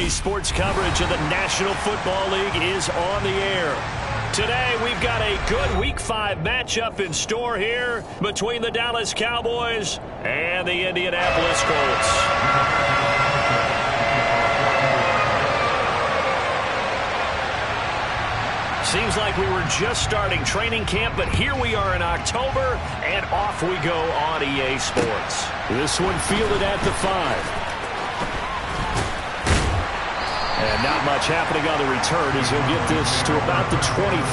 EA Sports coverage of the National Football League is on the air. Today, we've got a good Week 5 matchup in store here between the Dallas Cowboys and the Indianapolis Colts. Seems like we were just starting training camp, but here we are in October, and off we go on EA Sports. This one fielded at the 5. And not much happening on the return as he'll get this to about the 23.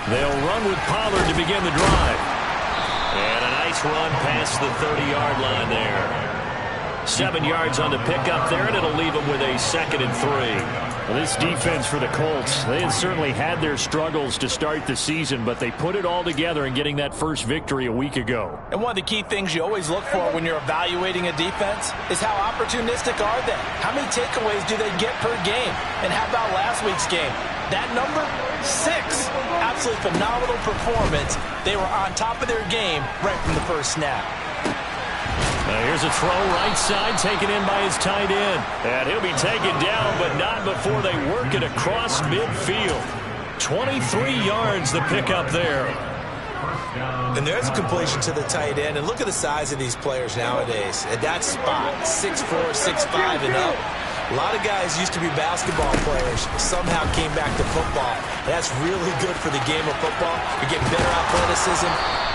They'll run with Pollard to begin the drive. And a nice run past the 30-yard line there. 7 yards on the pickup there, and it'll leave them with a 2nd and 3. Well, this defense for the Colts, they had certainly had their struggles to start the season, but they put it all together in getting that first victory a week ago. And one of the key things you always look for when you're evaluating a defense is how opportunistic are they? How many takeaways do they get per game? And how about last week's game? That number, 6. Absolutely phenomenal performance. They were on top of their game right from the first snap. Here's a throw right side taken in by his tight end. And he'll be taken down, but not before they work it across midfield. 23 yards the pickup there. And there's a completion to the tight end. And look at the size of these players nowadays. At that spot, 6'4", 6'5", and up. A lot of guys used to be basketball players, somehow came back to football. That's really good for the game of football. You're getting better athleticism,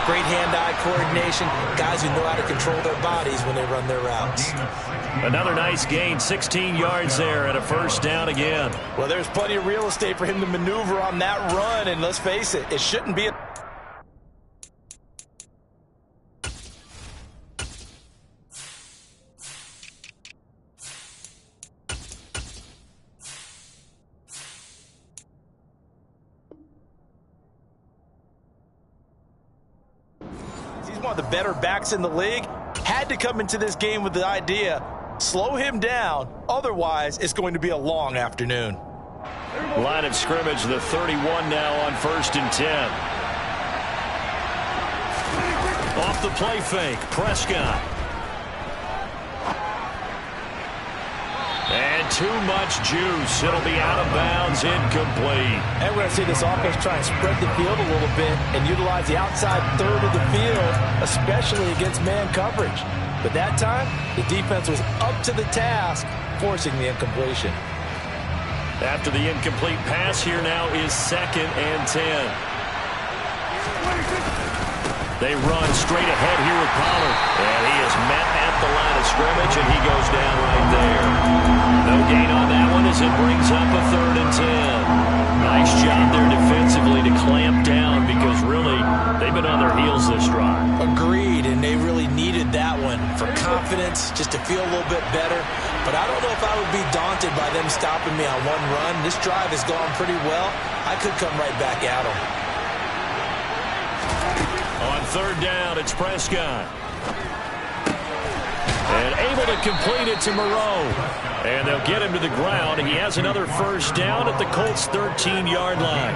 great hand-eye coordination, guys who know how to control their bodies when they run their routes. Another nice gain, 16 yards there, and a first down again. Well, there's plenty of real estate for him to maneuver on that run, and let's face it, it shouldn't be a... one of the better backs in the league, had to come into this game with the idea, slow him down, otherwise it's going to be a long afternoon. Line of scrimmage, the 31 now on 1st and 10. Off the play fake, Prescott. And too much juice. It'll be out of bounds, incomplete. And we're going to see this offense try and spread the field a little bit and utilize the outside third of the field, especially against man coverage. But that time, the defense was up to the task, forcing the incompletion. After the incomplete pass, here now is 2nd and 10. They run straight ahead here with Pollard. And he is met at the line of scrimmage, and he goes down right there. No gain on that one as it brings up a 3rd and 10. Nice job there defensively to clamp down because really they've been on their heels this drive. Agreed, and they really needed that one for confidence, just to feel a little bit better. But I don't know if I would be daunted by them stopping me on one run. This drive has gone pretty well. I could come right back at them. On 3rd down, it's Prescott. And able to complete it to Moreau. And they'll get him to the ground. He has another first down at the Colts' 13-yard line.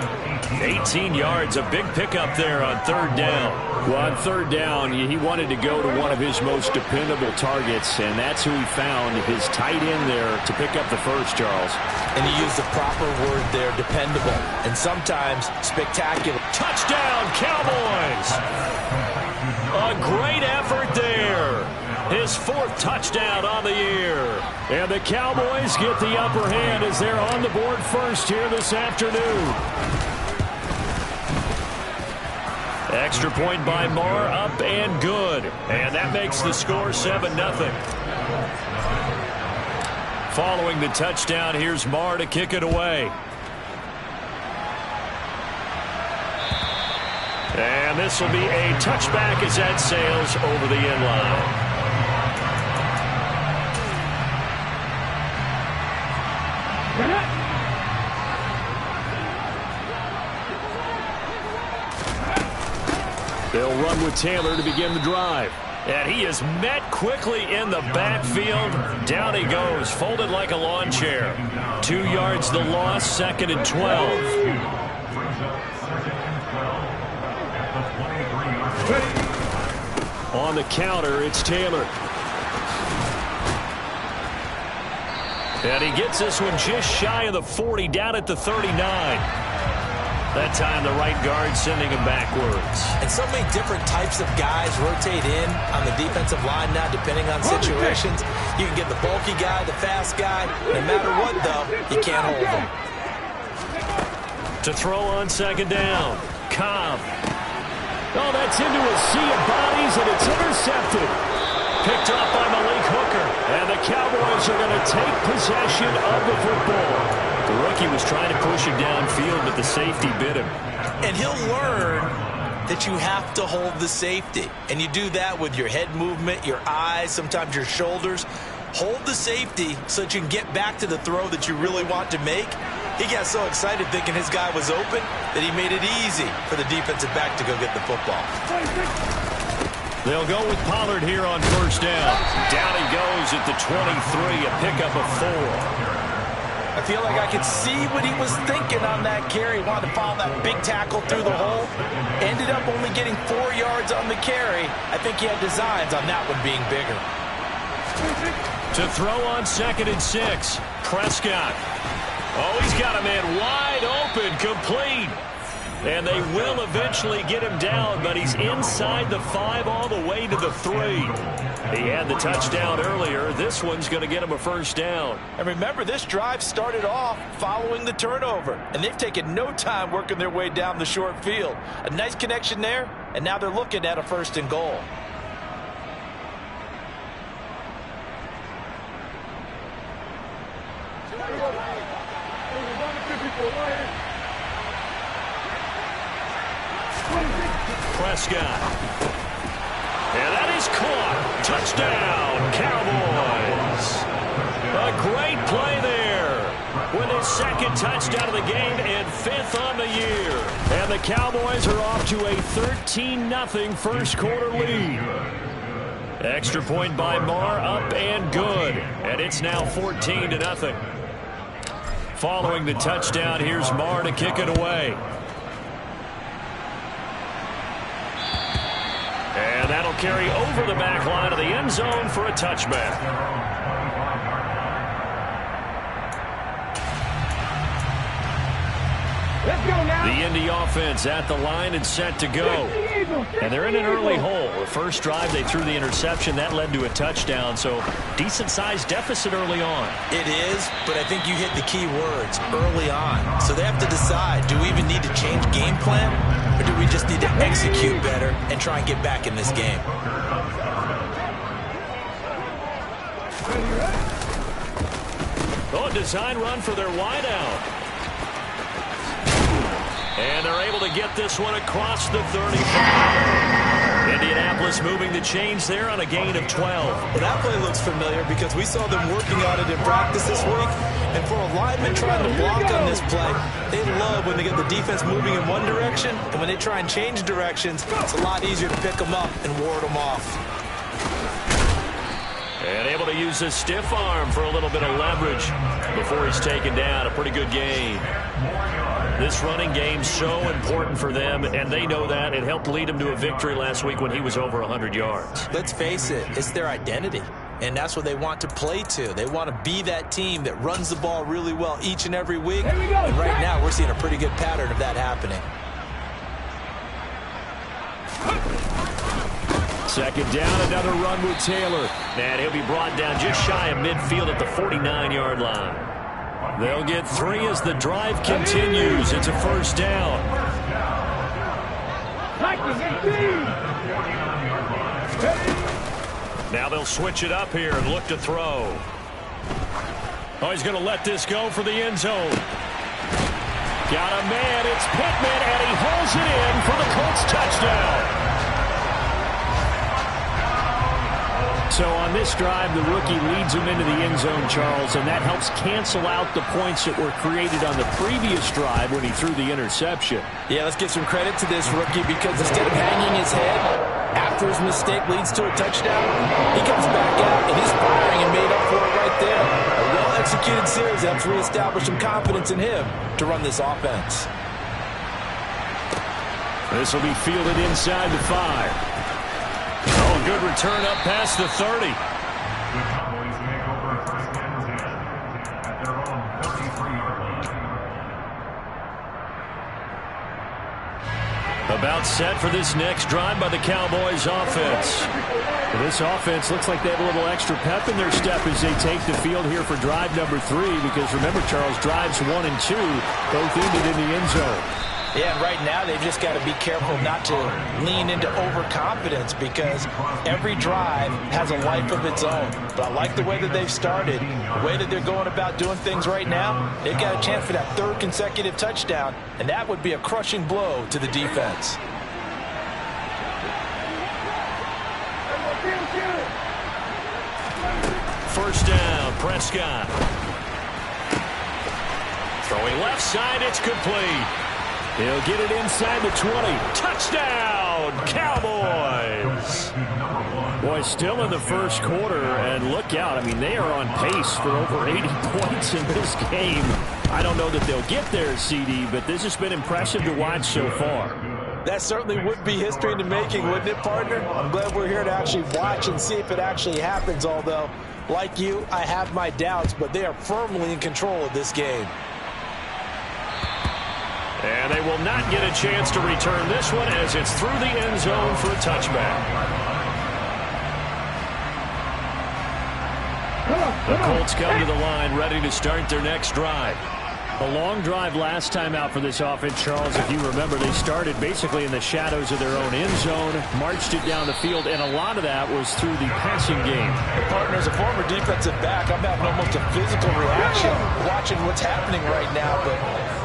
18 yards, a big pickup there on 3rd down. Well, on 3rd down, he wanted to go to one of his most dependable targets, and that's who he found, his tight end there, to pick up the first, Charles. And he used the proper word there, dependable, and sometimes spectacular. Touchdown, Cowboys! A great effort there. His 4th touchdown on the year. And the Cowboys get the upper hand as they're on the board first here this afternoon. Extra point by Marr, up and good. And that makes the score 7-0. Following the touchdown, here's Marr to kick it away. And this will be a touchback as that sails over the end line. They'll run with Taylor to begin the drive. And he is met quickly in the backfield. Down he goes, folded like a lawn chair. 2 yards the loss, 2nd and 12. On the counter, it's Taylor. And he gets this one just shy of the 40, down at the 39. That time the right guard sending him backwards. And so many different types of guys rotate in on the defensive line now, depending on situations. You can get the bulky guy, the fast guy. No matter what, though, you can't hold them. To throw on 2nd down. Cobb. Oh, that's into a sea of bodies, and it's intercepted. Picked up by Malik Hooker. And the Cowboys are going to take possession of the football. The rookie was trying to push him downfield, but the safety bit him. And he'll learn that you have to hold the safety. And you do that with your head movement, your eyes, sometimes your shoulders. Hold the safety so that you can get back to the throw that you really want to make. He got so excited thinking his guy was open that he made it easy for the defensive back to go get the football. They'll go with Pollard here on 1st down. Down he goes at the 23, a pickup of 4. I feel like I could see what he was thinking on that carry. He wanted to follow that big tackle through the hole. Ended up only getting 4 yards on the carry. I think he had designs on that one being bigger. To throw on 2nd and 6. Prescott. Oh, he's got a man wide open, complete. And they will eventually get him down, but he's inside the 5 all the way to the 3. He had the touchdown earlier. This one's going to get him a 1st down. And remember, this drive started off following the turnover. And they've taken no time working their way down the short field. A nice connection there, and now they're looking at a 1st and goal. Prescott. And that is caught. Touchdown, Cowboys. A great play there. With his 2nd touchdown of the game and 5th on the year. And the Cowboys are off to a 13-0 first quarter lead. Extra point by Marr, up and good. And it's now 14-0. Following the touchdown, here's Marr to kick it away. And that'll carry over the back line of the end zone for a touchback. The Indy offense at the line and set to go. And they're in an early hole. The first drive they threw the interception. That led to a touchdown. So decent-sized deficit early on. It is, but I think you hit the key words, early on. So they have to decide, do we even need to change game plan? Or do we just need to execute better and try and get back in this game? Oh, a design run for their wideout. And they're able to get this one across the 35. Indianapolis moving the chains there on a gain of 12. Well, that play looks familiar because we saw them working on it in practice this week. And for a lineman trying to block on this play, they love when they get the defense moving in one direction. And when they try and change directions, it's a lot easier to pick them up and ward them off. And able to use his stiff arm for a little bit of leverage before he's taken down. A pretty good gain. This running game's so important for them, and they know that. It helped lead them to a victory last week when he was over 100 yards. Let's face it, it's their identity, and that's what they want to play to. They want to be that team that runs the ball really well each and every week, and right now we're seeing a pretty good pattern of that happening. Second down, another run with Taylor. And he'll be brought down just shy of midfield at the 49-yard line. They'll get 3 as the drive continues. It's a 1st down. Now they'll switch it up here and look to throw. Oh, he's going to let this go for the end zone. Got a man. It's Pittman, and he holds it in for the Colts touchdown. So on this drive, the rookie leads him into the end zone, Charles, and that helps cancel out the points that were created on the previous drive when he threw the interception. Yeah, let's give some credit to this rookie because instead of hanging his head after his mistake leads to a touchdown, he comes back out and he's firing and made up for it right there. A well-executed series helps reestablish some confidence in him to run this offense. This will be fielded inside the 5. Oh, good return up past the 30. About set for this next drive by the Cowboys offense. This offense looks like they have a little extra pep in their step as they take the field here for drive number 3, because remember, Charles, drives 1 and 2 both ended in the end zone. Yeah, and right now they've just got to be careful not to lean into overconfidence because every drive has a life of its own. But I like the way that they've started, the way that they're going about doing things right now. They've got a chance for that 3rd consecutive touchdown, and that would be a crushing blow to the defense. First down, Prescott. Throwing left side, it's complete. He'll get it inside the 20. Touchdown, Cowboys! Boy, still in the first quarter, and look out. I mean, they are on pace for over 80 points in this game. I don't know that they'll get there, CD, but this has been impressive to watch so far. That certainly would be history in the making, wouldn't it, partner? I'm glad we're here to actually watch and see if it actually happens, although, like you, I have my doubts, but they are firmly in control of this game. And they will not get a chance to return this one as it's through the end zone for a touchback. The Colts come to the line ready to start their next drive. A long drive last time out for this offense, Charles. If you remember, they started basically in the shadows of their own end zone, marched it down the field, and a lot of that was through the passing game. And partner, as a former defensive back, I'm having almost a physical reaction watching what's happening right now. But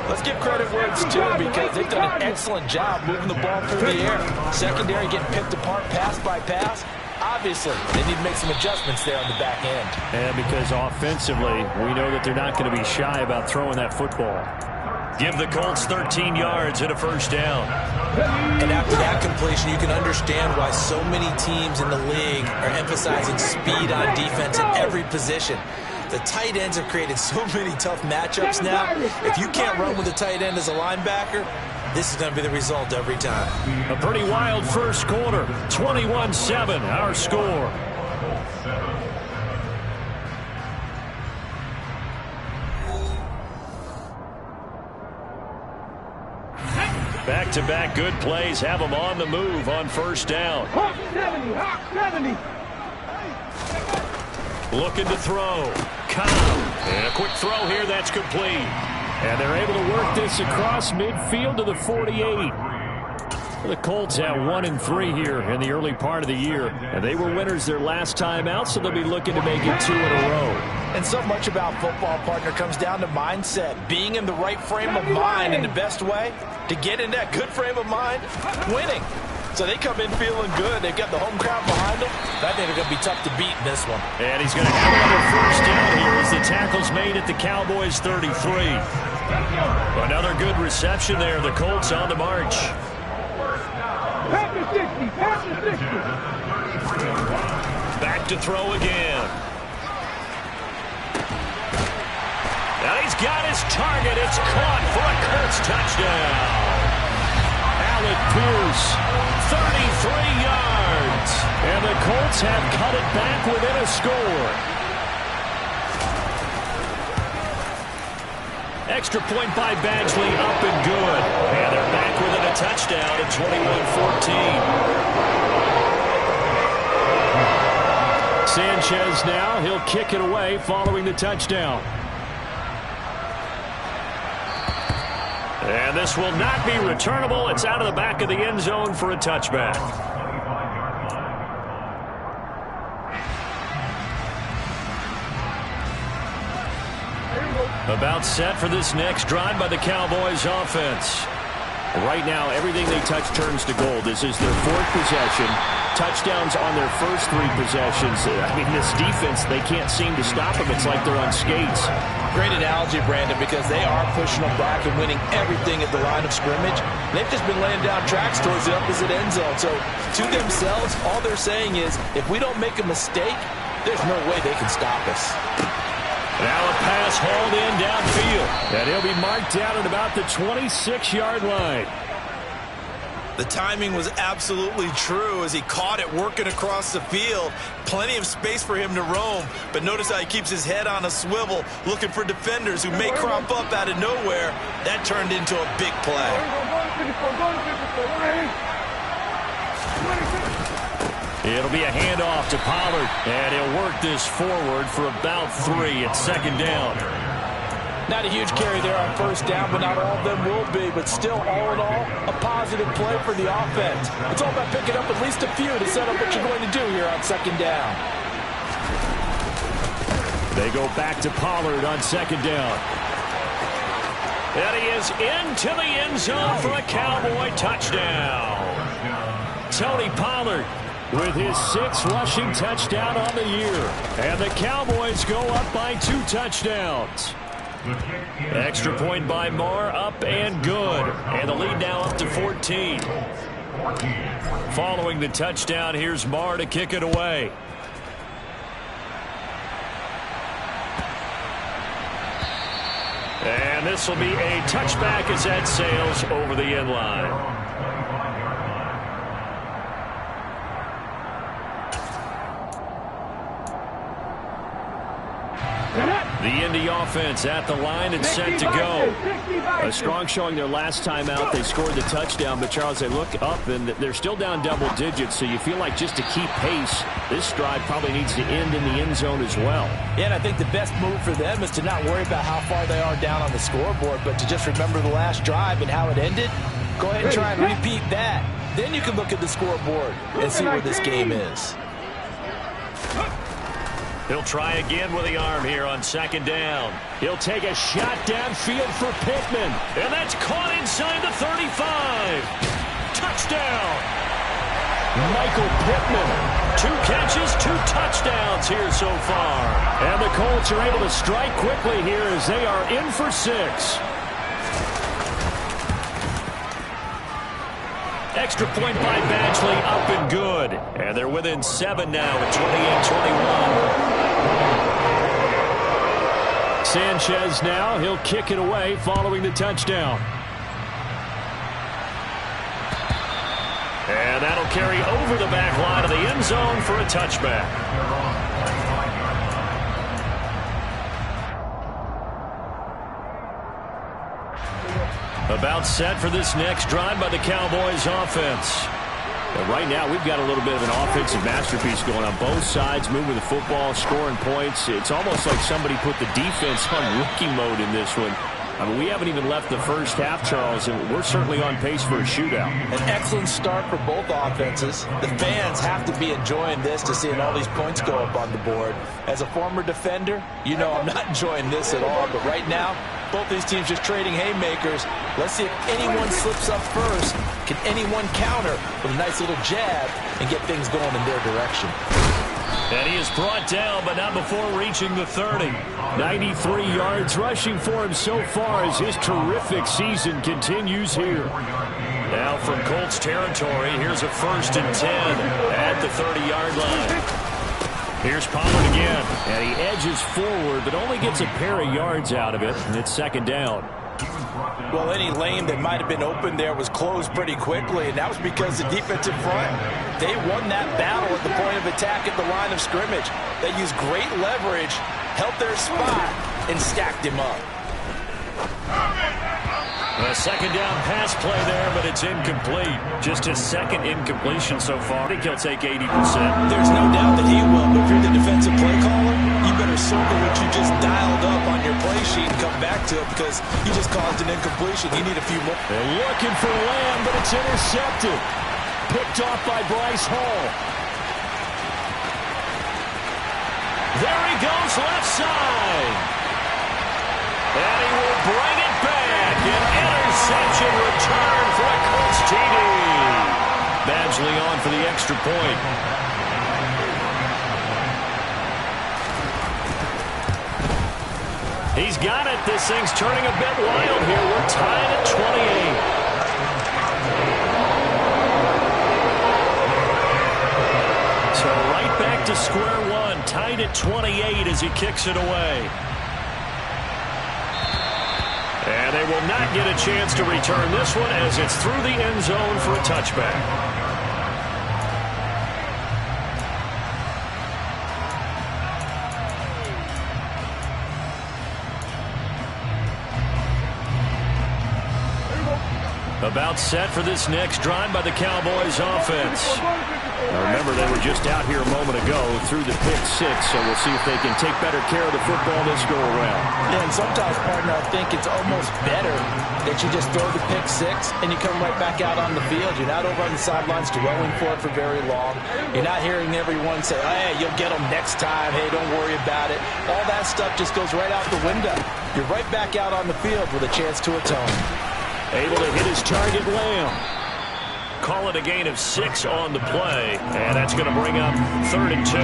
let's give credit where it's due because they've done an excellent job moving the ball through the air. Secondary getting picked apart pass by pass. Obviously, they need to make some adjustments there on the back end. And because offensively, we know that they're not going to be shy about throwing that football. Give the Colts 13 yards and a first down. And after that completion, you can understand why so many teams in the league are emphasizing speed on defense in every position. The tight ends have created so many tough matchups now. If you can't run with a tight end as a linebacker, this is going to be the result every time. A pretty wild first quarter. 21-7, our score. Back-to-back good plays have them on the move on first down. Hawk 70, Hawk 70. Looking to throw. Cobb. And a quick throw here that's complete. And they're able to work this across midfield to the 48. The Colts have 1 and 3 here in the early part of the year. And they were winners their last time out, so they'll be looking to make it 2 in a row. And so much about football, partner, comes down to mindset. Being in the right frame of mind, and the best way to get in that good frame of mind, winning. So they come in feeling good. They've got the home crowd behind them. I think they're going to be tough to beat in this one. And he's going to have another first down here as the tackle's made at the Cowboys 33. Another good reception there. The Colts on the march. Pass to 60, pass to 60. Back to throw again. Now he's got his target. It's caught for a Colts touchdown. Alec Pierce, 33 yards. And the Colts have cut it back within a score. Extra point by Badgley, up and good. And they're back within a touchdown at 21-14. Sanchez now, he'll kick it away following the touchdown. And this will not be returnable. It's out of the back of the end zone for a touchback. About set for this next drive by the Cowboys offense. Right now, everything they touch turns to gold. This is their 4th possession. touchdowns on their first 3 possessions. I mean, this defense, they can't seem to stop them. It's like they're on skates. Great analogy, Brandon, because they are pushing them back and winning everything at the line of scrimmage. They've just been laying down tracks towards the opposite end zone. So to themselves, all they're saying is, if we don't make a mistake, there's no way they can stop us. Now a pass hauled in downfield. And he'll be marked down at about the 26-yard line. The timing was absolutely true as he caught it working across the field. Plenty of space for him to roam. But notice how he keeps his head on a swivel, looking for defenders who may crop up out of nowhere. That turned into a big play. It'll be a handoff to Pollard. And he'll work this forward for about 3 at 2nd down. Not a huge carry there on 1st down, but not all of them will be. But still, all in all, a positive play for the offense. It's all about picking up at least a few to set up what you're going to do here on 2nd down. They go back to Pollard on 2nd down. And he is into the end zone for a Cowboy touchdown. Tony Pollard with his 6th rushing touchdown on the year. And the Cowboys go up by 2 touchdowns. Extra point by Marr, up and good. And the lead now up to 14. Following the touchdown, here's Marr to kick it away. And this will be a touchback as that sails over the end line. The Indy offense at the line and set to go. A strong showing their last time out. They scored the touchdown, but Charles, they look up and they're still down double digits, so you feel like just to keep pace, this drive probably needs to end in the end zone as well. Yeah, and I think the best move for them is to not worry about how far they are down on the scoreboard, but to just remember the last drive and how it ended. Go ahead and try and repeat that. Then you can look at the scoreboard and see where this game is. He'll try again with the arm here on 2nd down. He'll take a shot downfield for Pittman. And that's caught inside the 35. Touchdown. Michael Pittman. 2 catches, 2 touchdowns here so far. And the Colts are able to strike quickly here as they are in for 6. Extra point by Badgley, up and good. And they're within 7 now at 28-21. Sanchez now, he'll kick it away following the touchdown. And that'll carry over the back line of the end zone for a touchback. About set for this next drive by the Cowboys offense. And right now, we've got a little bit of an offensive masterpiece going on both sides, moving the football, scoring points. It's almost like somebody put the defense on rookie mode in this one. I mean, we haven't even left the first half, Charles, and we're certainly on pace for a shootout. An excellent start for both offenses. The fans have to be enjoying this to seeing all these points go up on the board. As a former defender, you know I'm not enjoying this at all, but right now, both these teams just trading haymakers. Let's see if anyone slips up first. Can anyone counter with a nice little jab and get things going in their direction? And he is brought down, but not before reaching the 30. 93 yards rushing for him so far as his terrific season continues here. Now from Colts territory, here's a 1st and 10 at the 30-yard line. Here's Pollard again, and he edges forward, but only gets a pair of yards out of it, and it's 2nd down. Well, any lane that might have been open there was closed pretty quickly, and that was because the defensive front, they won that battle at the point of attack at the line of scrimmage. They used great leverage, held their spot, and stacked him up. A 2nd down pass play there, but it's incomplete. Just his 2nd incompletion so far. I think he'll take 80%. There's no doubt that he will, but if you're the defensive play caller, you better circle what you just dialed up on your play sheet and come back to it because you just caused an incompletion. You need a few more. They're looking for Lamb, but it's intercepted. Picked off by Bryce Hall. There he goes, left side. And he will bring it back. An interception return for a Colts TD. Badgley on for the extra point. He's got it. This thing's turning a bit wild here. We're tied at 28. So right back to square one, tied at 28 as he kicks it away. And they will not get a chance to return this one as it's through the end zone for a touchback. About set for this next drive by the Cowboys offense. Now remember, they were just out here a moment ago through the pick six, so we'll see if they can take better care of the football this go around. Yeah, and sometimes, partner, I think it's almost better that you just throw the pick six and you come right back out on the field. You're not over on the sidelines dwelling for it for very long. You're not hearing everyone say, hey, you'll get them next time. Hey, don't worry about it. All that stuff just goes right out the window. You're right back out on the field with a chance to atone. Able to hit his target, Lamb. Call it a gain of 6 on the play, and that's going to bring up 3rd and 2.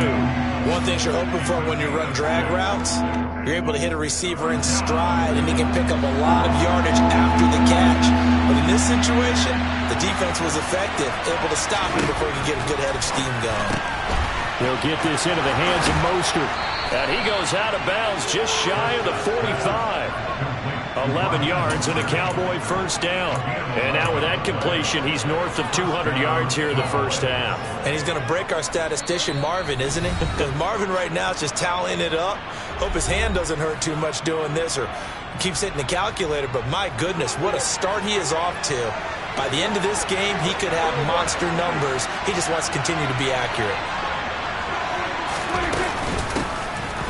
One thing you're hoping for when you run drag routes, you're able to hit a receiver in stride, and he can pick up a lot of yardage after the catch. But in this situation, the defense was effective, able to stop him before he could get a good head of steam going. They'll get this into the hands of Mostert. And he goes out of bounds just shy of the 45. 11 yards and a Cowboy first down. And now with that completion, he's north of 200 yards here in the first half. And he's going to break our statistician Marvin, isn't he? Because Marvin right now is just tallying it up. Hope his hand doesn't hurt too much doing this or keeps hitting the calculator. But my goodness, what a start he is off to. By the end of this game, he could have monster numbers. He just wants to continue to be accurate.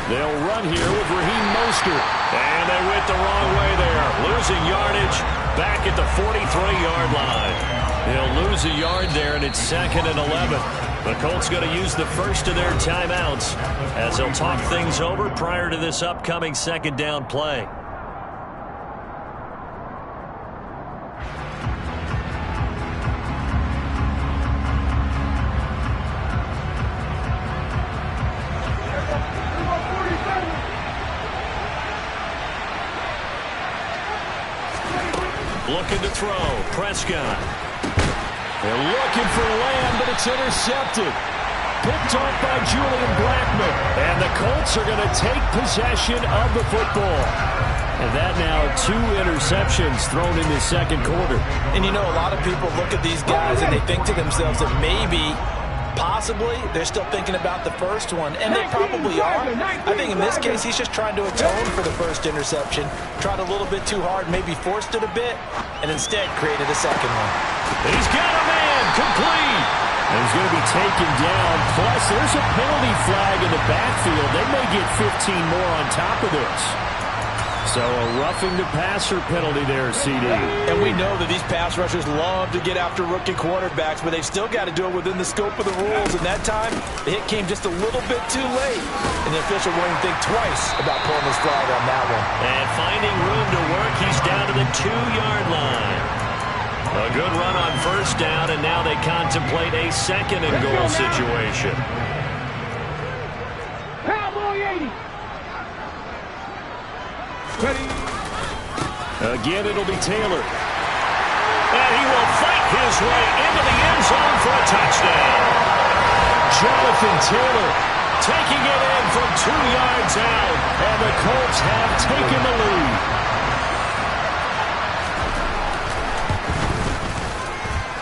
They'll run here with Raheem Mostert. And they went the wrong way there. Losing yardage back at the 43-yard line. They'll lose a yard there, and it's 2nd and 11. The Colts going to use the first of their timeouts as they'll talk things over prior to this upcoming 2nd down play. Looking to throw. Prescott. They're looking for Lamb, but it's intercepted. Picked off by Julian Blackmon. And the Colts are going to take possession of the football. And that now 2 interceptions thrown in the second quarter. And you know, a lot of people look at these guys and they think to themselves that maybe, possibly, they're still thinking about the first one, and they probably are. I think in this case, he's just trying to atone for the first interception, tried a little bit too hard, maybe forced it a bit, and instead created a second one. He's got a man, complete. And he's going to be taken down, plus there's a penalty flag in the backfield. They may get 15 more on top of this. So a roughing the passer penalty there, CD. And we know that these pass rushers love to get after rookie quarterbacks, but they've still got to do it within the scope of the rules. And that time, the hit came just a little bit too late. And the official won't even think twice about pulling his flag on that one. And finding room to work, he's down to the 2-yard line. A good run on first down, and now they contemplate a 2nd and goal situation. Cowboy 80. Ready. Again, it'll be Taylor. And he will fight his way into the end zone for a touchdown. Jonathan Taylor taking it in from 2 yards out, and the Colts have taken the lead.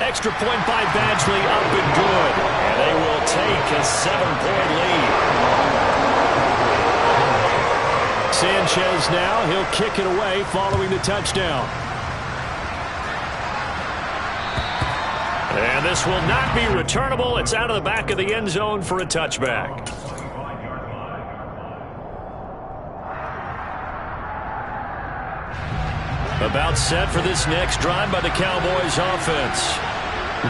Extra point by Badgley, up and good. And they will take a 7-point lead. Sanchez now, he'll kick it away following the touchdown. And this will not be returnable. It's out of the back of the end zone for a touchback. About set for this next drive by the Cowboys offense.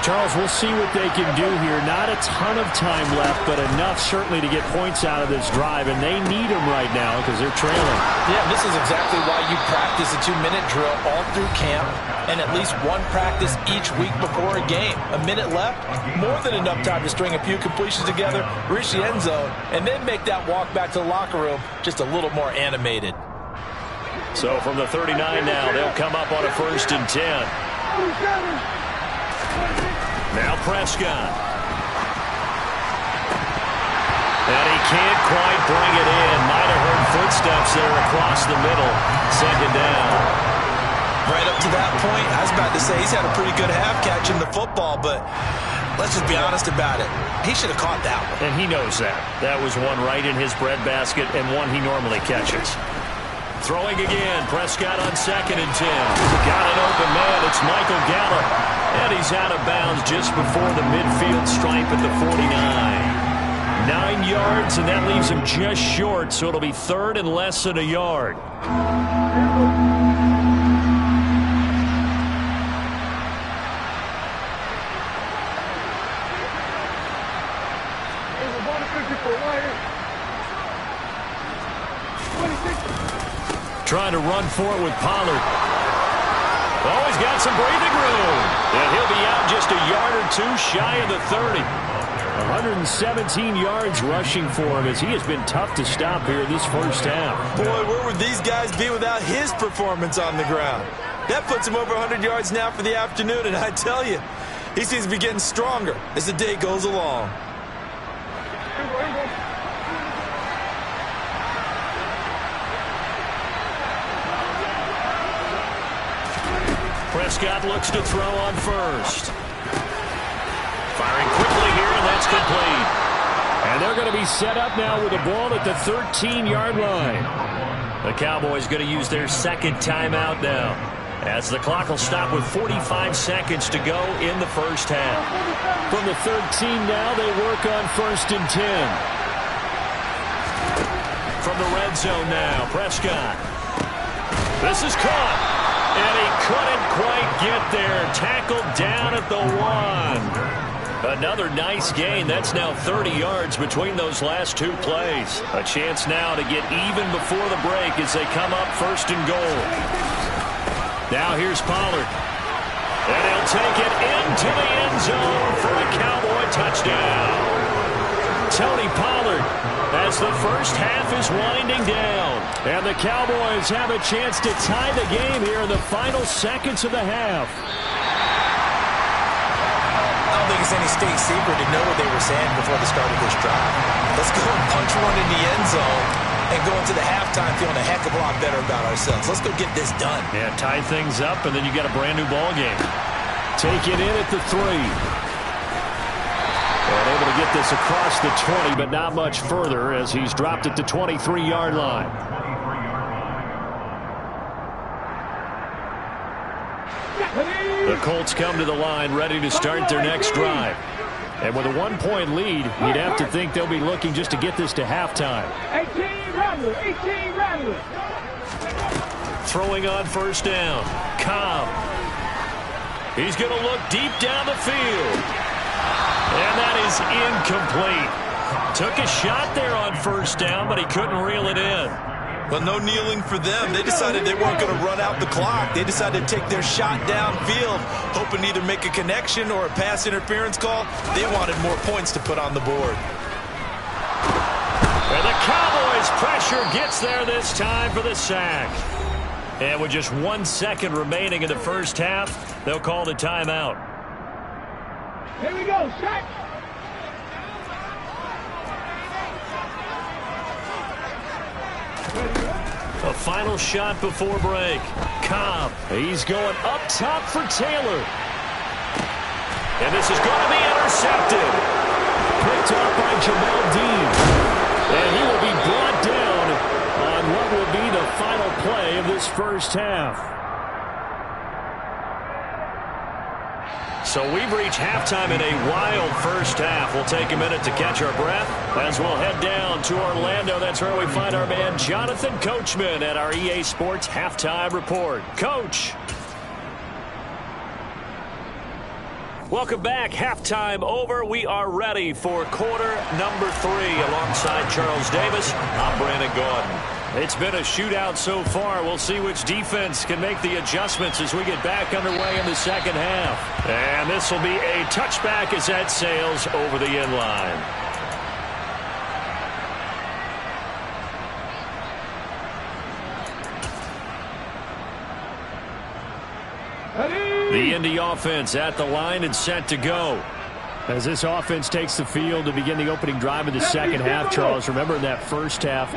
Charles, we'll see what they can do here. Not a ton of time left, but enough certainly to get points out of this drive, and they need them right now because they're trailing. Yeah, this is exactly why you practice a 2-minute drill all through camp and at least one practice each week before a game. A minute left, more than enough time to string a few completions together, reach the end zone, and then make that walk back to the locker room just a little more animated. So from the 39 now, they'll come up on a 1st and 10. Now Prescott. And he can't quite bring it in. Might have heard footsteps there across the middle. 2nd down. Right up to that point, I was about to say he's had a pretty good half catching the football, but let's just be honest about it. He should have caught that one. And he knows that. That was one right in his breadbasket and one he normally catches. Throwing again. Prescott on 2nd and 10. Got an open man. It's Michael Gallup. And he's out of bounds just before the midfield stripe at the 49. 9 yards, and that leaves him just short, so it'll be 3rd and less than a yard. Trying to run for it with Pollard. Oh, he's got some breathing room. And he'll be out just a yard or two shy of the 30. 117 yards rushing for him as he has been tough to stop here this first half. Boy, where would these guys be without his performance on the ground? That puts him over 100 yards now for the afternoon, and I tell you, he seems to be getting stronger as the day goes along. Prescott looks to throw on 1st. Firing quickly here, and that's complete. And they're going to be set up now with the ball at the 13-yard line. The Cowboys going to use their 2nd timeout now, as the clock will stop with 45 seconds to go in the first half. From the 13 now, they work on 1st and 10. From the red zone now, Prescott. This is caught. And he couldn't quite get there. Tackled down at the 1. Another nice gain. That's now 30 yards between those last 2 plays. A chance now to get even before the break as they come up 1st and goal. Now here's Pollard. And he'll take it into the end zone for a Cowboy touchdown. Tony Pollard as the first half is winding down. And the Cowboys have a chance to tie the game here in the final seconds of the half. I don't think it's any state secret to know what they were saying before the start of this drive. Let's go and punch one in the end zone and go into the halftime feeling a heck of a lot better about ourselves. Let's go get this done. Yeah, tie things up, and then you got a brand new ball game. Take it in at the 3. And able to get this across the 20, but not much further as he's dropped at the 23-yard line. The Colts come to the line ready to start their next drive. And with a 1-point lead, you'd have to think they'll be looking just to get this to halftime. 18 Rattler. Throwing on 1st down. Cobb. He's going to look deep down the field. And that is incomplete. Took a shot there on 1st down, but he couldn't reel it in. Well, no kneeling for them. They decided they weren't going to run out the clock. They decided to take their shot downfield, hoping to either make a connection or a pass interference call. They wanted more points to put on the board. And the Cowboys' pressure gets there this time for the sack. And with just 1 second remaining in the first half, they'll call the timeout. Here we go, sack. A final shot before break. Cobb. He's going up top for Taylor. And this is going to be intercepted. Picked up by Jamel Dean. And he will be brought down on what will be the final play of this first half. So we've reached halftime in a wild first half. We'll take a minute to catch our breath as we'll head down to Orlando. That's where we find our man Jonathan Coachman at our EA Sports Halftime Report. Coach. Welcome back. Halftime over. We are ready for quarter number 3. Alongside Charles Davis, I'm Brandon Gordon. It's been a shootout so far. We'll see which defense can make the adjustments as we get back underway in the second half. And this will be a touchback as that sails over the end line. The Indy offense at the line and set to go. As this offense takes the field to begin the opening drive of the second half, Charles, remember in that first half,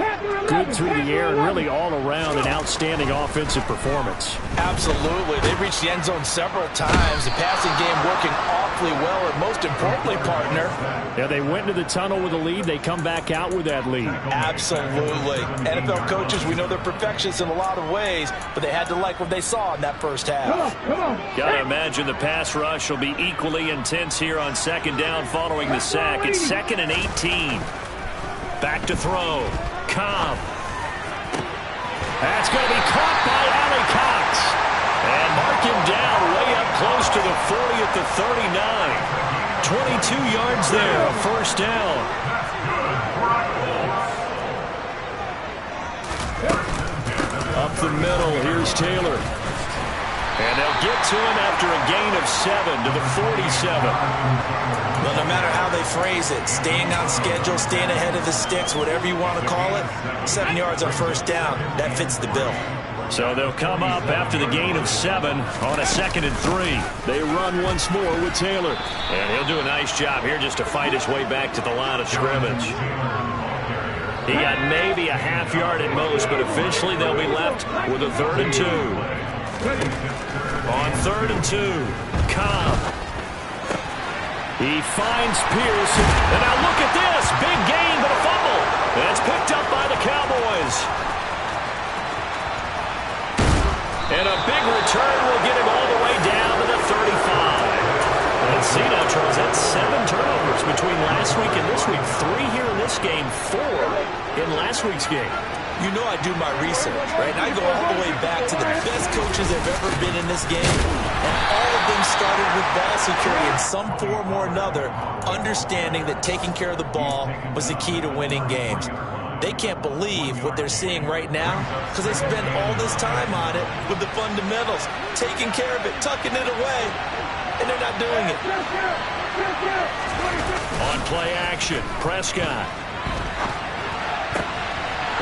good through the air and really all around an outstanding offensive performance. Absolutely. They reached the end zone several times. The passing game working awfully well, and most importantly, partner. Yeah, they went into the tunnel with a lead. They come back out with that lead. Absolutely. NFL coaches, we know they're perfectionists in a lot of ways, but they had to like what they saw in that first half. Got to imagine the pass rush will be equally intense here on second down following the sack. It's 2nd and 18. Back to throw. Cobb. That's going to be caught by Allie Cox. And mark him down way up close to the 40 at the 39. 22 yards there, a first down. Up the middle, here's Taylor. And they'll get to him after a gain of 7 to the 47. Well, no matter how they phrase it, staying on schedule, staying ahead of the sticks, whatever you want to call it, 7 yards on first down, that fits the bill. So they'll come up after the gain of 7 on a 2nd and 3. They run once more with Taylor. And he'll do a nice job here just to fight his way back to the line of scrimmage. He got maybe a half yard at most, but eventually they'll be left with a 3rd and 2. On 3rd and 2, Cobb. He finds Pierce. And now look at this. Big gain, but a fumble. And it's picked up by the Cowboys. And a big return will get him all the way down to the 35. Let's see now, Charles. That's 7 turnovers between last week and this week. 3 here in this game, 4 in last week's game. You know I do my research, right? And I go all the way back to the best coaches that have ever been in this game. And all of them started with ball security in some form or another, understanding that taking care of the ball was the key to winning games. They can't believe what they're seeing right now because they spent all this time on it with the fundamentals, taking care of it, tucking it away, and they're not doing it. On play action, Prescott.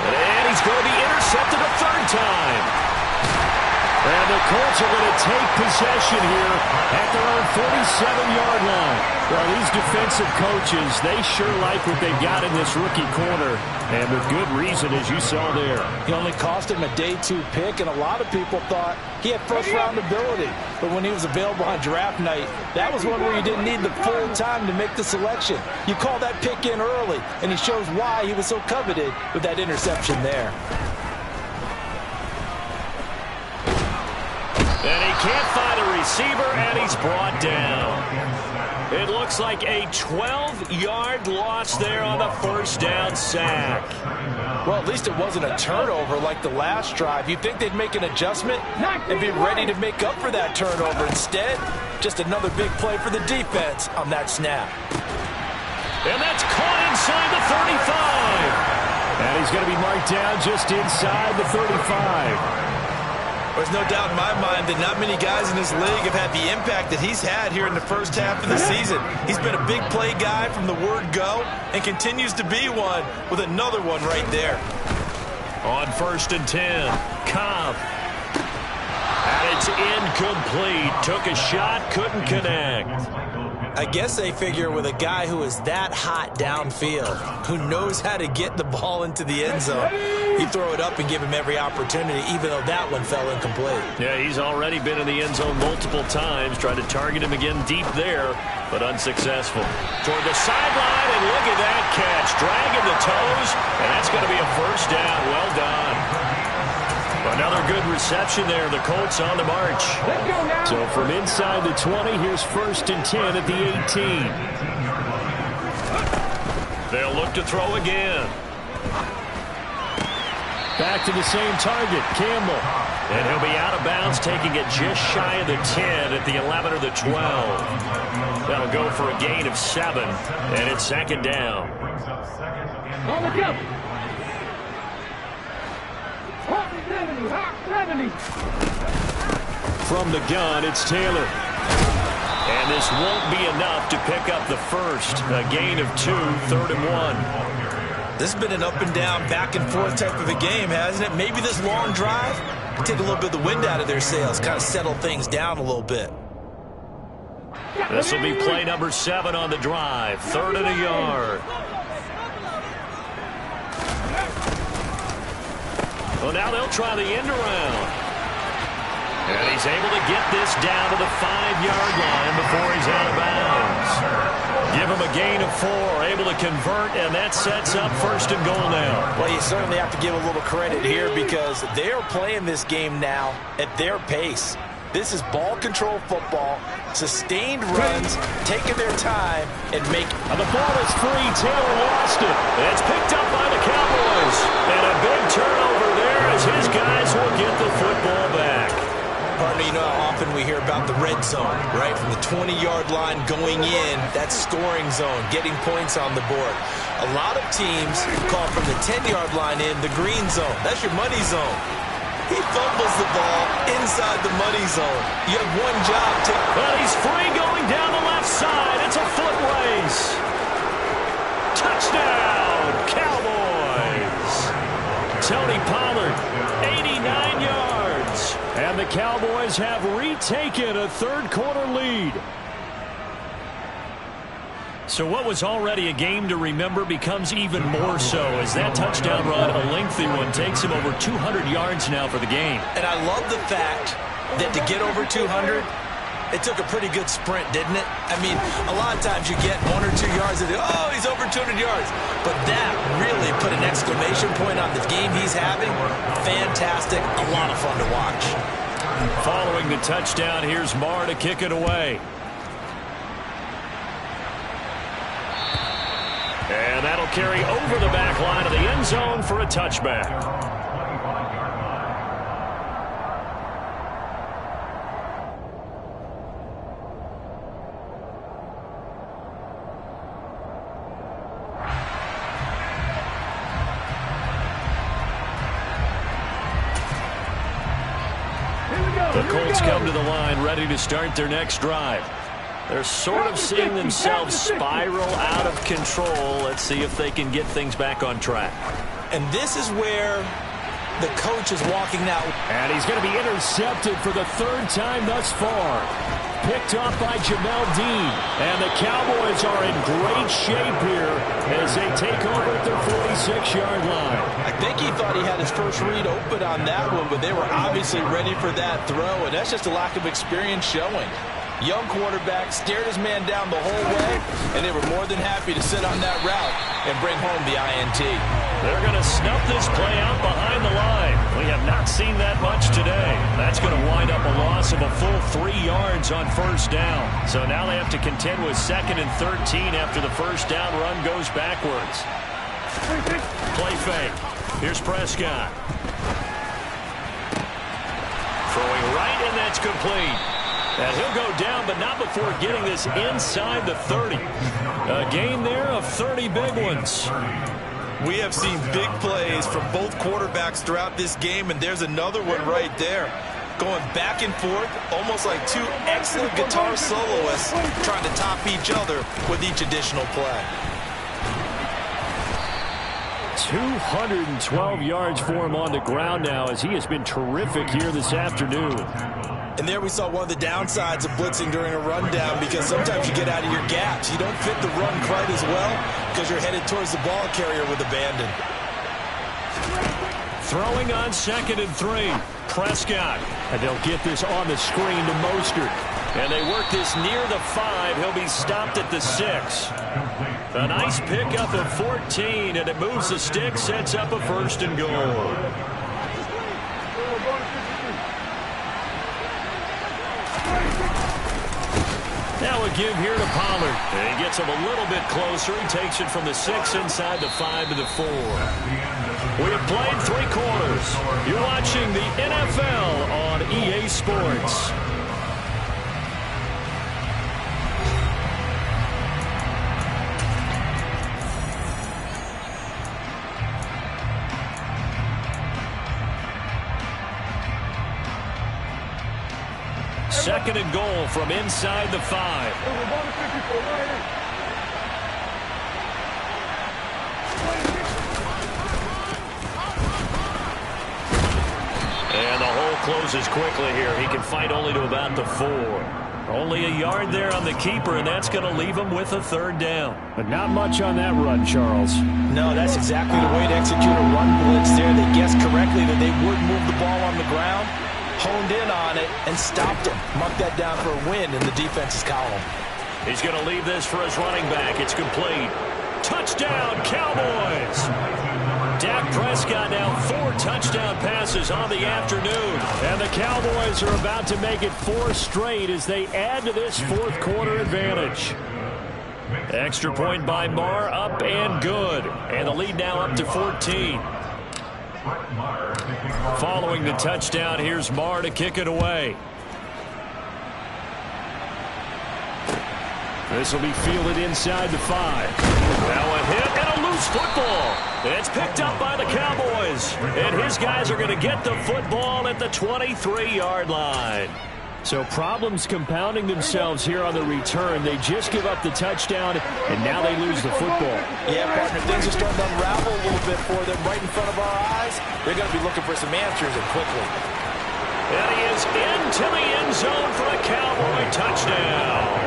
And he's going to be intercepted a 3rd time. And the Colts are going to take possession here at their own 47-yard line. Well, these defensive coaches, they sure like what they've got in this rookie corner. And with good reason, as you saw there. He only cost him a day 2 pick, and a lot of people thought he had first-round ability. But when he was available on draft night, that was one where you didn't need the full time to make the selection. You call that pick in early, and he shows why he was so coveted with that interception there. And he can't find a receiver, and he's brought down. It looks like a 12-yard loss there on the first down sack. Well, at least it wasn't a turnover like the last drive. You'd think they'd make an adjustment and be ready to make up for that turnover. Instead, just another big play for the defense on that snap. And that's caught inside the 35. And he's going to be marked down just inside the 35. There's no doubt in my mind that not many guys in this league have had the impact that he's had here in the first half of the season. He's been a big play guy from the word go and continues to be one with another one right there. On 1st and 10, Cobb. And it's incomplete. Took a shot, couldn't connect. I guess they figure with a guy who is that hot downfield, who knows how to get the ball into the end zone, you throw it up and give him every opportunity, even though that one fell incomplete. Yeah, he's already been in the end zone multiple times, tried to target him again deep there, but unsuccessful. Toward the sideline, and look at that catch. Dragging the toes, and that's going to be a first down. Well done. Another good reception there. The Colts on the march. So from inside the 20, here's 1st and 10 at the 18. They'll look to throw again. Back to the same target, Campbell. And he'll be out of bounds, taking it just shy of the 10 at the 11 or the 12. That'll go for a gain of 7, and it's second down. On the jump. Hot 70, hot 70. From the gun, it's Taylor. And this won't be enough to pick up the first. A gain of 2, 3rd and 1. This has been an up and down, back and forth type of a game, hasn't it? Maybe this long drive will take a little bit of the wind out of their sails, kind of settle things down a little bit. This will be play number 7 on the drive. 3rd and a yard. Well, now they'll try the end around. And he's able to get this down to the 5-yard line before he's out of bounds. Give him a gain of 4, able to convert, and that sets up 1st and goal now. Well, you certainly have to give a little credit here because they're playing this game now at their pace. This is ball control football, sustained runs, taking their time, and the ball is free. Taylor lost it. It's picked up by the Cowboys. And a big turnover there as his guys will get the football back. Partner, you know how often we hear about the red zone, right? From the 20-yard line going in, that's scoring zone, getting points on the board. A lot of teams call from the 10-yard line in the green zone. That's your money zone. He fumbles the ball inside the money zone. You have one job to... Well, he's free going down the left side. It's a foot race. Touchdown, Cowboys. Tony Pollard, 89 yards. And the Cowboys have retaken a third-quarter lead. So what was already a game to remember becomes even more so as that touchdown run, a lengthy one, takes him over 200 yards now for the game. And I love the fact that to get over 200, it took a pretty good sprint, didn't it? I mean, a lot of times you get 1 or 2 yards and oh, he's over 200 yards. But that really put an exclamation point on the game he's having. Fantastic. A lot of fun to watch. Following the touchdown, here's Marr to kick it away. And that'll carry over the back line of the end zone for a touchback. The Colts come to the line ready to start their next drive. They're sort of seeing themselves spiral out of control. Let's see if they can get things back on track. And this is where the coach is walking now. And he's going to be intercepted for the 3rd time thus far. Picked off by Jamel Dean. And the Cowboys are in great shape here as they take over at their 46-yard line. I think he thought he had his first read open on that one, but they were obviously ready for that throw, and that's just a lack of experience showing. Young quarterback stared his man down the whole way, and they were more than happy to sit on that route and bring home the INT. They're going to snuff this play out behind the line. We have not seen that much today. That's going to wind up a loss of a full 3 yards on 1st down. So now they have to contend with 2nd and 13 after the 1st down run goes backwards. Play fake. Here's Prescott. Throwing right, and that's complete. And he'll go down, but not before getting this inside the 30. A gain there of 30 big ones. We have seen big plays from both quarterbacks throughout this game, and there's another one right there. Going back and forth, almost like 2 excellent guitar soloists trying to top each other with each additional play. 212 yards for him on the ground now as he has been terrific here this afternoon. And there we saw one of the downsides of blitzing during a rundown, because sometimes you get out of your gaps. You don't fit the run quite as well because you're headed towards the ball carrier with abandon. Throwing on 2nd and 3. Prescott. And they'll get this on the screen to Mostert. And they work this near the 5. He'll be stopped at the 6. A nice pickup of 14, and it moves the stick, sets up a 1st and goal. Now a give here to Pollard. And he gets him a little bit closer. He takes it from the 6 inside the 5 to the 4. We have played 3 quarters. You're watching the NFL on EA Sports. Second and goal from inside the 5. And the hole closes quickly here. He can fight only to about the 4. Only a yard there on the keeper, and that's going to leave him with a 3rd down. But not much on that run, Charles. No, that's exactly the way to execute a run blitz there. They guessed correctly that they would move the ball on the ground, honed in on it, and stopped him. Marked that down for a win in the defense's column. He's going to leave this for his running back. It's complete. Touchdown, Cowboys! Dak Prescott now 4 touchdown passes on the afternoon. And the Cowboys are about to make it 4 straight as they add to this 4th quarter advantage. Extra point by Marr, up and good. And the lead now up to 14. Following the touchdown, here's Marr to kick it away. This will be fielded inside the 5. Now a hit and a loose football. It's picked up by the Cowboys. And his guys are going to get the football at the 23-yard line. So problems compounding themselves here on the return. They just give up the touchdown, and now they lose the football. Yeah, partner, things are starting to unravel a little bit for them right in front of our eyes. They're going to be looking for some answers, and quickly. And he is into the end zone for a Cowboy touchdown.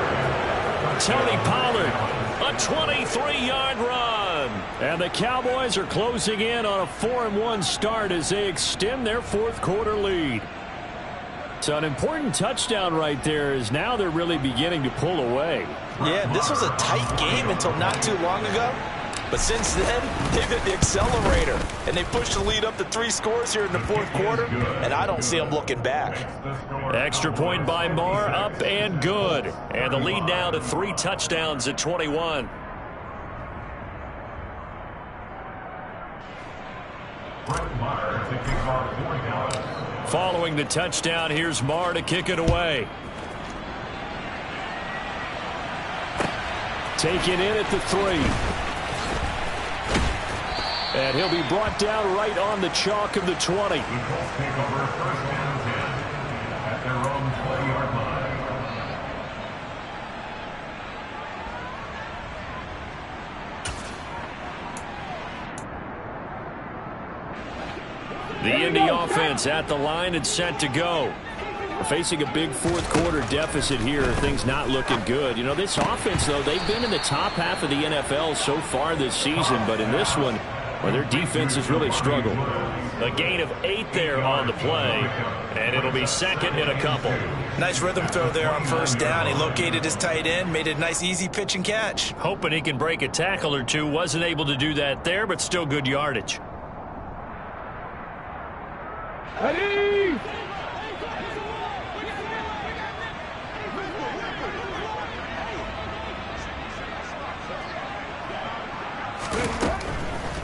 Tony Pollard, a 23-yard run. And the Cowboys are closing in on a 4-1 start as they extend their 4th quarter lead. So an important touchdown right there is now they're really beginning to pull away. Yeah, this was a tight game until not too long ago. But since then, they've hit the accelerator. And they pushed the lead up to 3 scores here in the 4th quarter. And I don't see them looking back. Extra point by Marr, up and good. And the lead now to 3 touchdowns at 21. Following the touchdown, here's Marr to kick it away. Take it in at the 3. And he'll be brought down right on the chalk of the 20. The Indy offense at the line and set to go. We're facing a big 4th quarter deficit here. Things not looking good. You know, this offense, though, they've been in the top half of the NFL so far this season. But in this one, well, their defense has really struggled. A gain of 8 there on the play. And it'll be 2nd and a couple. Nice rhythm throw there on 1st down. He located his tight end, made a nice easy pitch and catch. Hoping he can break a tackle or two. Wasn't able to do that there, but still good yardage. Ready?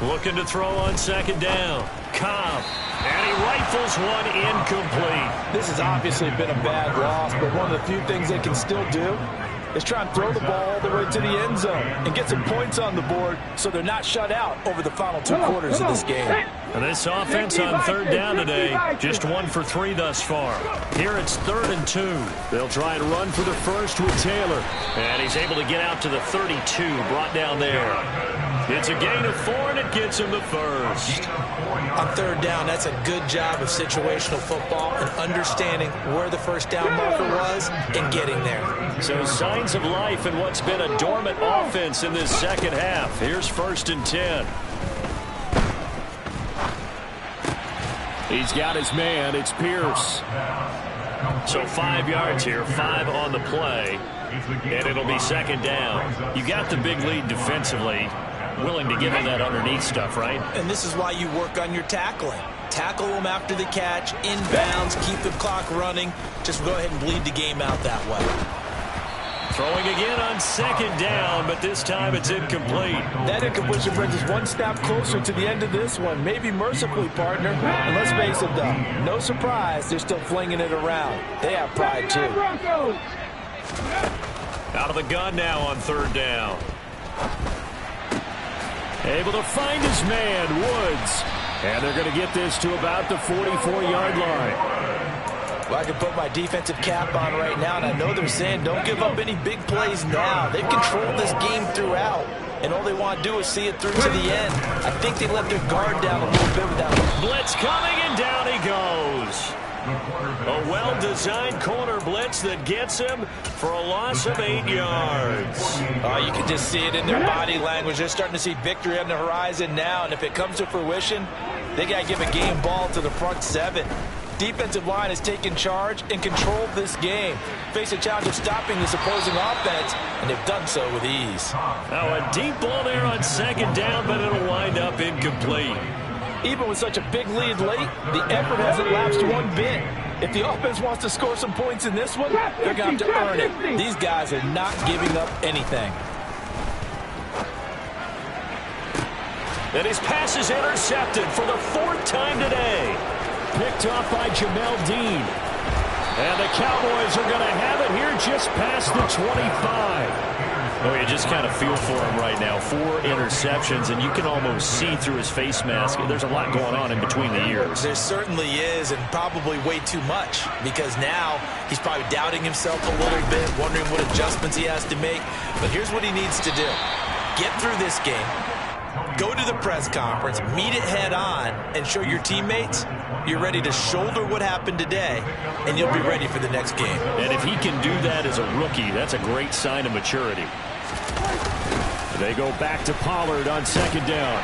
Looking to throw on 2nd down. Cobb. And he rifles one incomplete. This has obviously been a bad loss, but one of the few things they can still do is try and throw the ball all the way to the end zone and get some points on the board so they're not shut out over the final 2 quarters of this game. And this offense on 3rd down today, just 1 for 3 thus far. Here it's 3rd and 2. They'll try and run for the first with Taylor. And he's able to get out to the 32, brought down there. It's a gain of 4, and it gets him the first. On 3rd down, that's a good job of situational football and understanding where the first down marker was and getting there. So signs of life in what's been a dormant offense in this 2nd half. Here's 1st and 10. He's got his man. It's Pierce. So 5 yards here, 5 on the play, and it'll be 2nd down. You got the big lead defensively. Willing to give him that underneath stuff, right? And this is why you work on your tackling. Tackle them after the catch, inbounds, keep the clock running. Just go ahead and bleed the game out that way. Throwing again on second down, but this time it's incomplete. That incompletion brings us one step closer to the end of this one. Maybe mercifully, partner. And let's face it, though, no surprise, they're still flinging it around. They have pride, too. Out of the gun now on third down. Able to find his man, Woods. And they're going to get this to about the 44-yard line. Well, I can put my defensive cap on right now, and I know they're saying don't give up any big plays now. They've controlled this game throughout, and all they want to do is see it through to the end. I think they let their guard down a little bit with that. Blitz coming, and down he goes. A well-designed corner blitz that gets him for a loss of 8 yards. You can just see it in their body language. They're starting to see victory on the horizon now, and if it comes to fruition, they got to give a game ball to the front seven. Defensive line has taken charge and controlled this game. Face a challenge of stopping this opposing offense, and they've done so with ease. Now a deep ball there on second down, but it'll wind up incomplete. Even with such a big lead late, the effort hasn't lapsed one bit. If the offense wants to score some points in this one, they're going to have to earn it. These guys are not giving up anything. And his pass is intercepted for the 4th time today. Picked off by Jamel Dean. And the Cowboys are going to have it here just past the 25. Oh, you just kind of feel for him right now. 4 interceptions, and you can almost see through his face mask. There's a lot going on in between the ears. There certainly is, and probably way too much, because now he's probably doubting himself a little bit, wondering what adjustments he has to make. But here's what he needs to do. Get through this game. Go to the press conference, meet it head on, and show your teammates you're ready to shoulder what happened today, and you'll be ready for the next game. And if he can do that as a rookie, that's a great sign of maturity. They go back to Pollard on second down.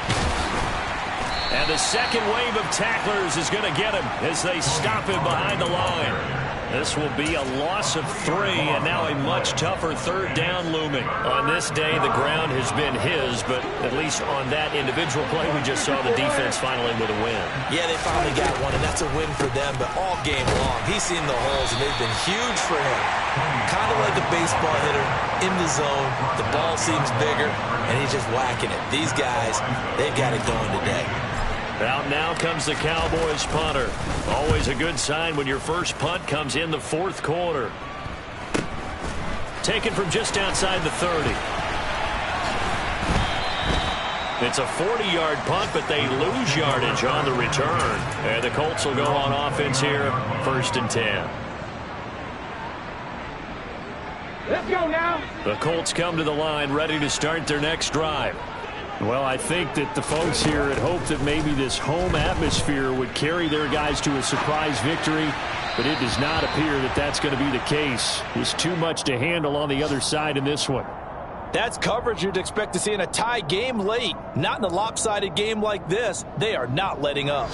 And the second wave of tacklers is going to get him as they stop him behind the line. This will be a loss of 3, and now a much tougher third down looming. On this day, the ground has been his, but at least on that individual play, we just saw the defense finally with a win. Yeah, they finally got one, and that's a win for them, but all game long, he's seen the holes, and they've been huge for him. Kind of like a baseball hitter in the zone. The ball seems bigger, and he's just whacking it. These guys, they've got it going today. Out now comes the Cowboys punter. Always a good sign when your first punt comes in the 4th quarter. Taken from just outside the 30. It's a 40-yard punt, but they lose yardage on the return. And the Colts will go on offense here, 1st and 10. Let's go now. The Colts come to the line ready to start their next drive. Well, I think that the folks here had hoped that maybe this home atmosphere would carry their guys to a surprise victory, but it does not appear that that's going to be the case. There's too much to handle on the other side in this one. That's coverage you'd expect to see in a tie game late. Not in a lopsided game like this. They are not letting up.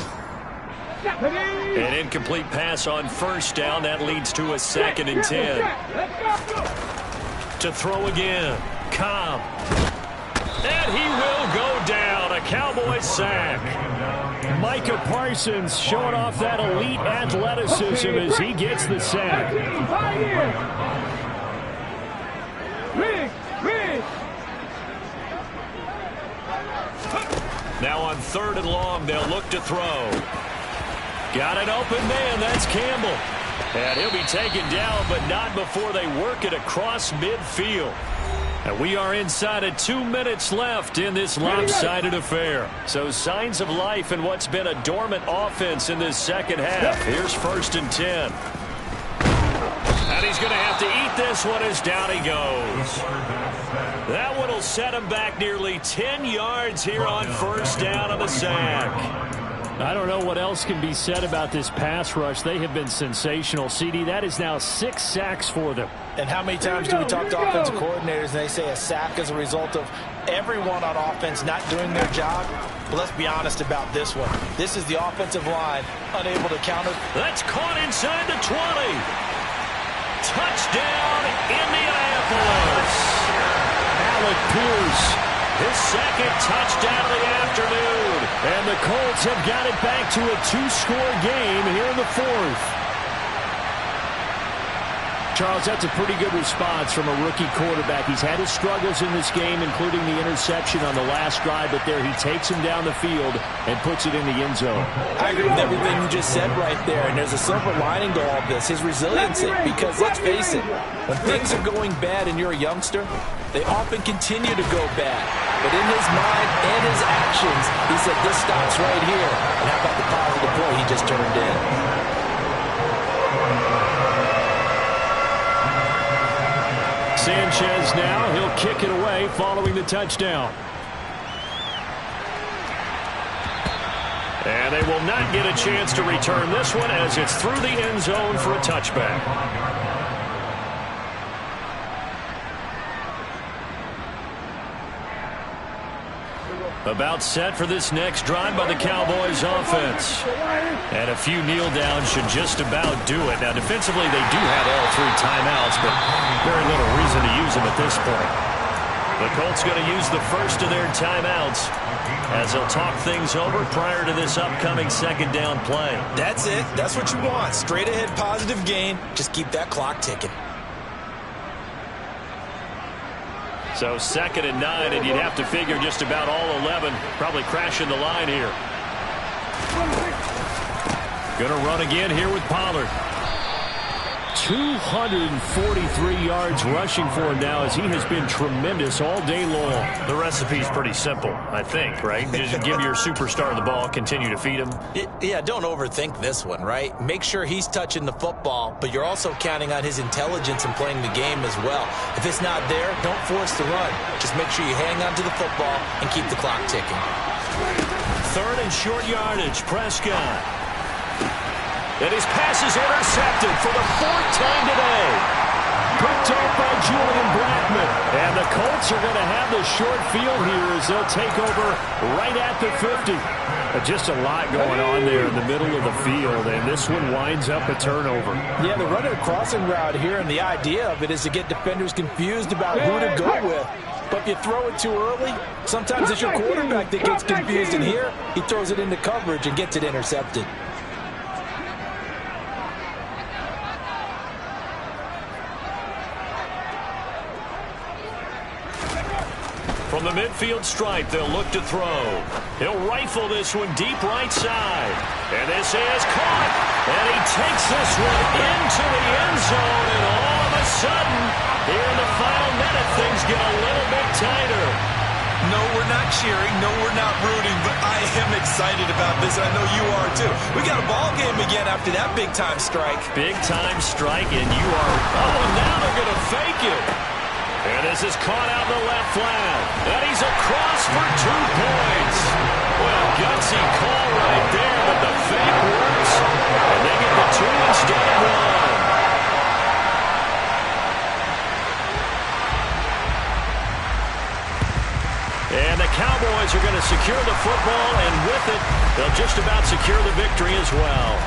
An incomplete pass on first down. That leads to a 2nd and 10. To throw again. Cobb. And he will go down. A Cowboys sack. Micah Parsons showing off that elite athleticism as he gets the sack. Now on 3rd and long, they'll look to throw. Got an open man. That's Campbell. And he'll be taken down, but not before they work it across midfield. And we are inside of 2 minutes left in this lopsided affair. So signs of life in what's been a dormant offense in this second half. Here's 1st and 10. And he's going to have to eat this one as down he goes. That one will set him back nearly 10 yards here on 1st down on the sack. I don't know what else can be said about this pass rush. They have been sensational. CD, that is now 6 sacks for them. And how many times do we talk to offensive coordinators and they say a sack is a result of everyone on offense not doing their job? But let's be honest about this one. This is the offensive line unable to counter. That's caught inside the 20. Touchdown, Indianapolis. Alec Pierce, his 2nd touchdown of the afternoon. And the Colts have got it back to a 2-score game here in the 4th. Charles, that's a pretty good response from a rookie quarterback. He's had his struggles in this game, including the interception on the last drive, but there he takes him down the field and puts it in the end zone. I agree with everything you just said right there, and there's a silver lining to all of this, his resiliency, because let's face it, when things are going bad and you're a youngster, they often continue to go bad. But in his mind and his actions, he said, this stops right here. And how about the positive play he just turned in? Sanchez now, he'll kick it away following the touchdown. And they will not get a chance to return this one as it's through the end zone for a touchback. About set for this next drive by the Cowboys offense. And a few kneel downs should just about do it. Now defensively they do have all 3 timeouts, but very little reason to use them at this point. The Colts going to use the first of their timeouts as they'll talk things over prior to this upcoming second down play. That's it. That's what you want. Straight ahead positive gain. Just keep that clock ticking. So 2nd and 9, and you'd have to figure just about all 11 probably crashing the line here. Going to run again here with Pollard. 243 yards rushing for him now as he has been tremendous all day long. The recipe's pretty simple, I think, right? Just give your superstar the ball, continue to feed him. Yeah, don't overthink this one, right? Make sure he's touching the football, but you're also counting on his intelligence in playing the game as well. If it's not there, don't force the run. Just make sure you hang on to the football and keep the clock ticking. 3rd and short yardage, Prescott. And his pass is intercepted for the 4th time today. Picked off by Julian Blackmon. And the Colts are going to have the short field here as they'll take over right at the 50. Just a lot going on there in the middle of the field, and this one winds up a turnover. Yeah, they're running a crossing route here, and the idea of it is to get defenders confused about who to go with. But if you throw it too early, sometimes it's your quarterback that gets confused, and here he throws it into coverage and gets it intercepted. From the midfield stripe, they'll look to throw. He'll rifle this one deep right side. And this is caught. And he takes this one into the end zone. And all of a sudden, here in the final minute, things get a little bit tighter. No, we're not cheering. No, we're not rooting. But I am excited about this. I know you are, too. We got a ball game again after that big-time strike. Big-time strike, and you are... Oh, now they're going to fake it. And this is caught out in the left flat. And he's across for 2 points. Well, gutsy call right there, but the fake works. And they get the 2 instead of 1. And the Cowboys are going to secure the football, and with it, they'll just about secure the victory as well.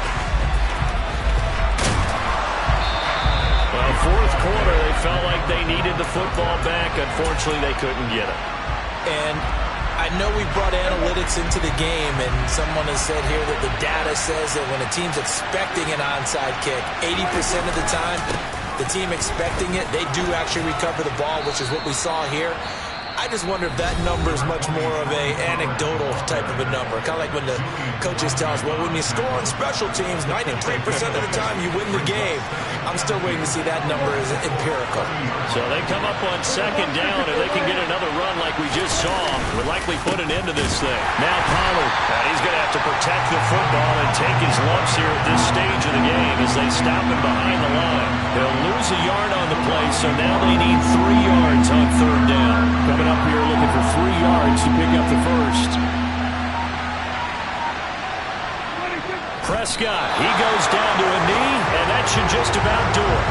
Well, 4th quarter, they felt like they needed the football back. Unfortunately, they couldn't get it. And I know we brought analytics into the game, and someone has said here that the data says that when a team's expecting an onside kick, 80% of the time, the team expecting it, they do actually recover the ball, which is what we saw here. I just wonder if that number is much more of a anecdotal type of a number. Kind of like when the coaches tell us, well, when you score on special teams, 93% of the time you win the game. I'm still waiting to see that number as empirical. So they come up on 2nd down, and they can get another run like we just saw. Would likely put an end to this thing. Now Pollard, he's going to have to protect the football and take his lumps here at this stage of the game as they stop him behind the line. They'll lose a yard on the play, so now they need 3 yards on 3rd down. Coming up here looking for 3 yards to pick up the first. Prescott, he goes down to a knee, and that should just about do it.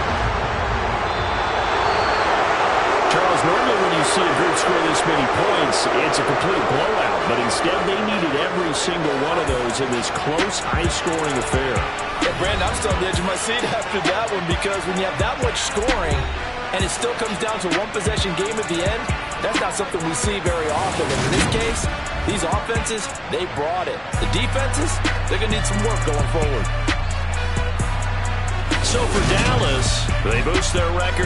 Charles, normally when you see a group score this many points, it's a complete blowout. But instead, they needed every single one of those in this close, high-scoring affair. Yeah, Brandon, I'm still on the edge of my seat after that one because when you have that much scoring and it still comes down to 1-possession game at the end, that's not something we see very often. And in this case, these offenses, they brought it. The defenses, they're going to need some work going forward. So for Dallas, they boost their record